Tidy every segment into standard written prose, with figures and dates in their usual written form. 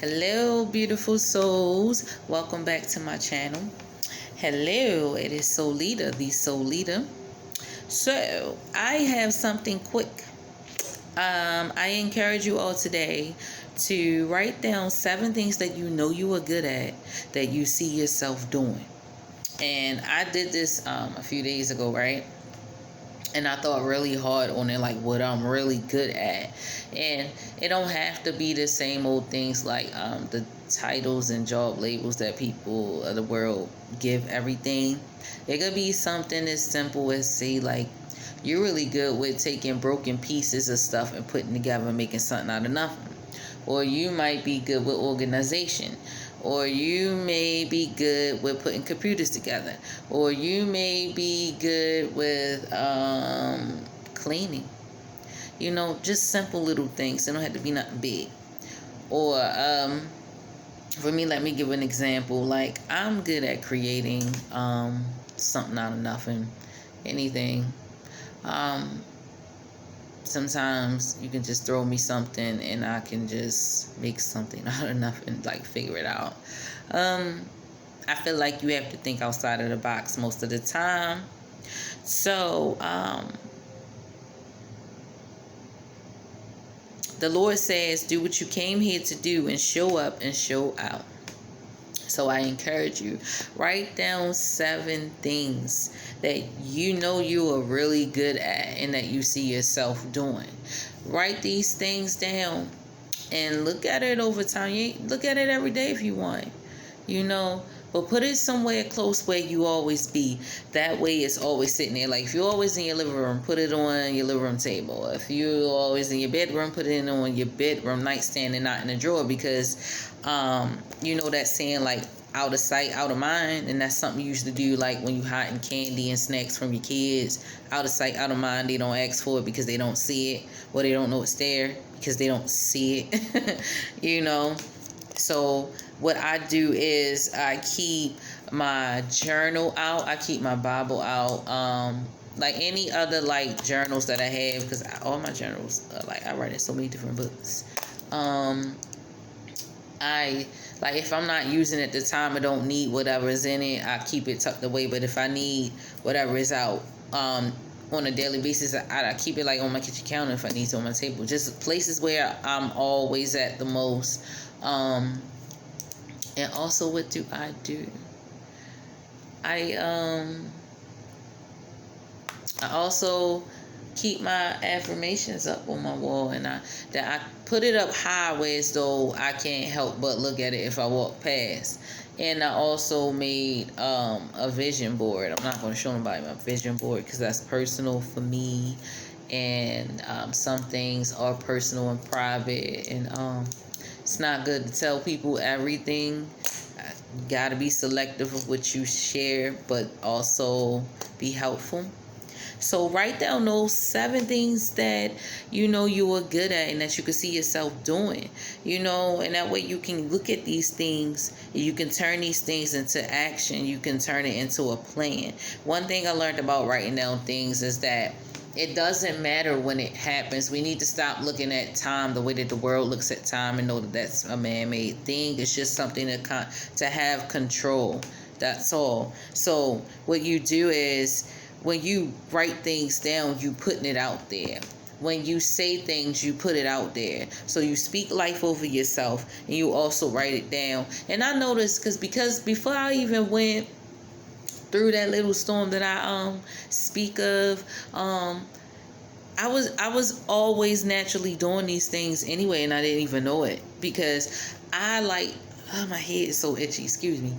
Hello, beautiful souls. Welcome back to my channel. Hello, it is Soulita, the Soul Leader. So, I have something quick. I encourage you all today to write down 7 things that you know you are good at that you see yourself doing. And I did this a few days ago, right? And I thought really hard on it, like what I'm really good at. And it don't have to be the same old things like the titles and job labels that people of the world give everything. It could be something as simple as, say, like, you're really good with taking broken pieces of stuff and putting together and making something out of nothing. Or you might be good with organization. Or you may be good with putting computers together. Or you may be good with cleaning. You know, just simple little things. They don't have to be nothing big. Or for me, let me give an example. Like, I'm good at creating something out of nothing. Anything. Sometimes you can just throw me something and I can just make something out of nothing, like figure it out. I feel like you have to think outside of the box most of the time. So, the Lord says, do what you came here to do and show up and show out. So I encourage you, write down 7 things that you know you are really good at and that you see yourself doing. Write these things down and look at it over time. You look at it every day if you want, but put it somewhere close where you always be. That way it's always sitting there. Like if you're always in your living room, put it on your living room table. If you're always in your bedroom, put it on your bedroom nightstand and not in a drawer, because you know that saying, like, out of sight, out of mind. And that's something you used to do, like when you hiding candy and snacks from your kids. Out of sight, out of mind. They don't ask for it because they don't see it, or they don't know it's there because they don't see it. So what I do is I keep my journal out. I keep my Bible out. Like any other like journals that I have, because all my journals, I write in so many different books. I like, if I'm not using it at the time, I don't need whatever is in it, I keep it tucked away. But if I need whatever is out on a daily basis, I keep it like on my kitchen counter. If I need to, on my table, just places where I'm always at the most. And also, what do? I also keep my affirmations up on my wall, and I put it up high where as though I can't help but look at it if I walk past. And I also made a vision board. I'm not going to show nobody my vision board because that's personal for me, and some things are personal and private, and it's not good to tell people everything. You got to be selective of what you share, but also be helpful. So write down those 7 things that you know you are good at and that you can see yourself doing, and that way you can look at these things and you can turn these things into action. You can turn it into a plan. One thing I learned about writing down things is that it doesn't matter when it happens. We need to stop looking at time the way that the world looks at time and know that that's a man-made thing. It's just something to have control. That's all. So what you do is, when you write things down, you putting it out there. When you say things, you put it out there. So you speak life over yourself, and you also write it down. And I noticed, because before I even went through that little storm that I speak of, I was always naturally doing these things anyway, and I didn't even know it, because I my head is so itchy. Excuse me.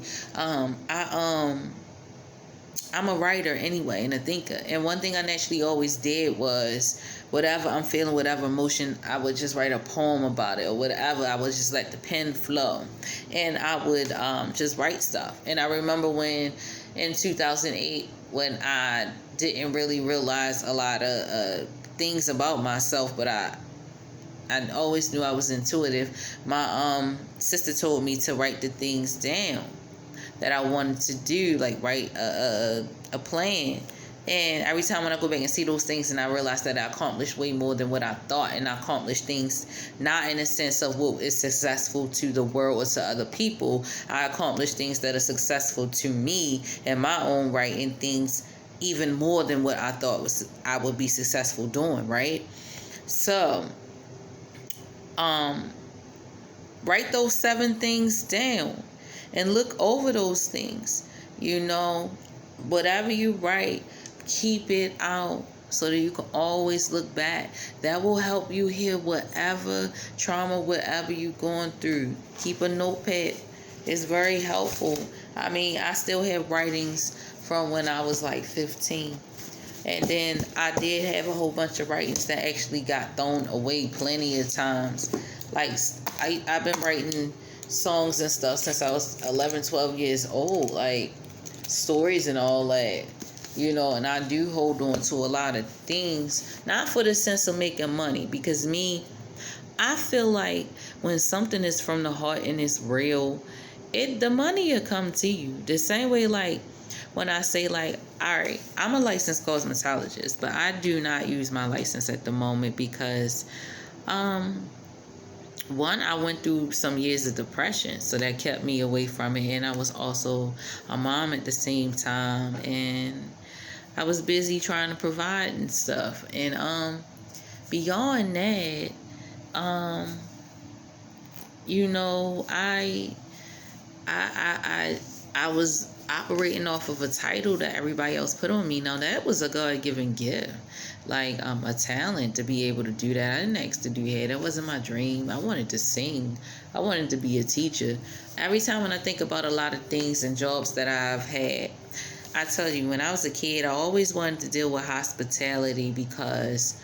I'm a writer anyway and a thinker. And one thing I naturally always did was, whatever I'm feeling, whatever emotion, I would just write a poem about it or whatever. I would just let the pen flow. And I would just write stuff. And I remember in 2008, when I didn't really realize a lot of things about myself, but I always knew I was intuitive. My sister told me to write the things down that I wanted to do, like write a plan And every time when I go back and see those things, and I realize that I accomplished way more than what I thought, and I accomplished things not in a sense of what is successful to the world or to other people. I accomplished things that are successful to me in my own right, and things even more than what I thought I would be successful doing, right? So, write those 7 things down and look over those things. Whatever you write, keep it out so that you can always look back. That will help you heal whatever trauma, whatever you're going through. Keep a notepad. It's very helpful. I mean, I still have writings from when I was like 15. And then I did have a whole bunch of writings that actually got thrown away plenty of times. Like, I've been writing songs and stuff since I was 11, 12 years old. Like, stories and all that. And I do hold on to a lot of things. Not for the sense of making money. Because I feel like when something is from the heart and it's real, the money will come to you. The same way, like, when I say, like, all right, I'm a licensed cosmetologist, but I do not use my license at the moment because, one, I went through some years of depression, so that kept me away from it, and I was also a mom at the same time, and I was busy trying to provide and stuff, and, beyond that, I was operating off of a title that everybody else put on me. Now, that was a God-given gift, like a talent to be able to do that. I didn't ask to do that. That wasn't my dream. I wanted to sing. I wanted to be a teacher. Every time when I think about a lot of things and jobs that I've had, I tell you, when I was a kid, I always wanted to deal with hospitality because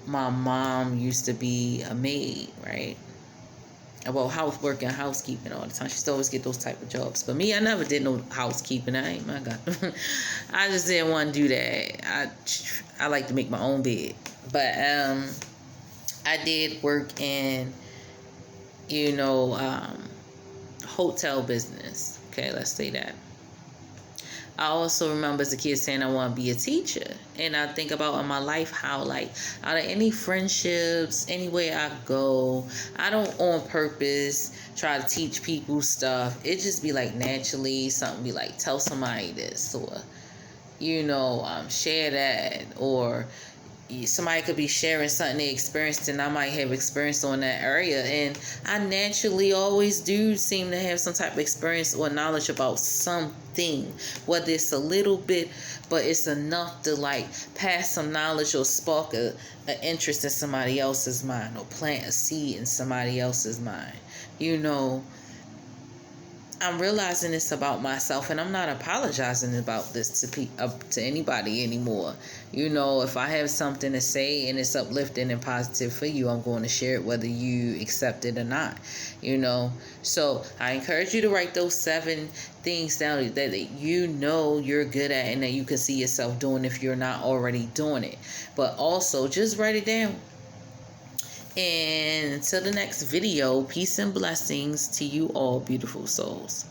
my mom used to be a maid, right? Well, housework and housekeeping all the time. She used to always get those type of jobs. But me, I never did no housekeeping. I ain't my God. I just didn't want to do that. I like to make my own bed. But I did work in, hotel business. Okay, let's say that. I also remember as a kid saying I want to be a teacher. And I think about in my life how, like, out of any friendships, anywhere I go, I don't on purpose try to teach people stuff. It just be like naturally something be like, tell somebody this, or, share that, or somebody could be sharing something they experienced and I might have experienced on that area, and I naturally always do seem to have some type of experience or knowledge about something, whether it's a little bit, but it's enough to like pass some knowledge or spark an interest in somebody else's mind or plant a seed in somebody else's mind. I'm realizing this about myself, and I'm not apologizing about this to anybody anymore. If I have something to say and it's uplifting and positive for you, I'm going to share it whether you accept it or not. So I encourage you to write those 7 things down that you're good at and that you can see yourself doing if you're not already doing it. But also just write it down. And until the next video, peace and blessings to you all, beautiful souls.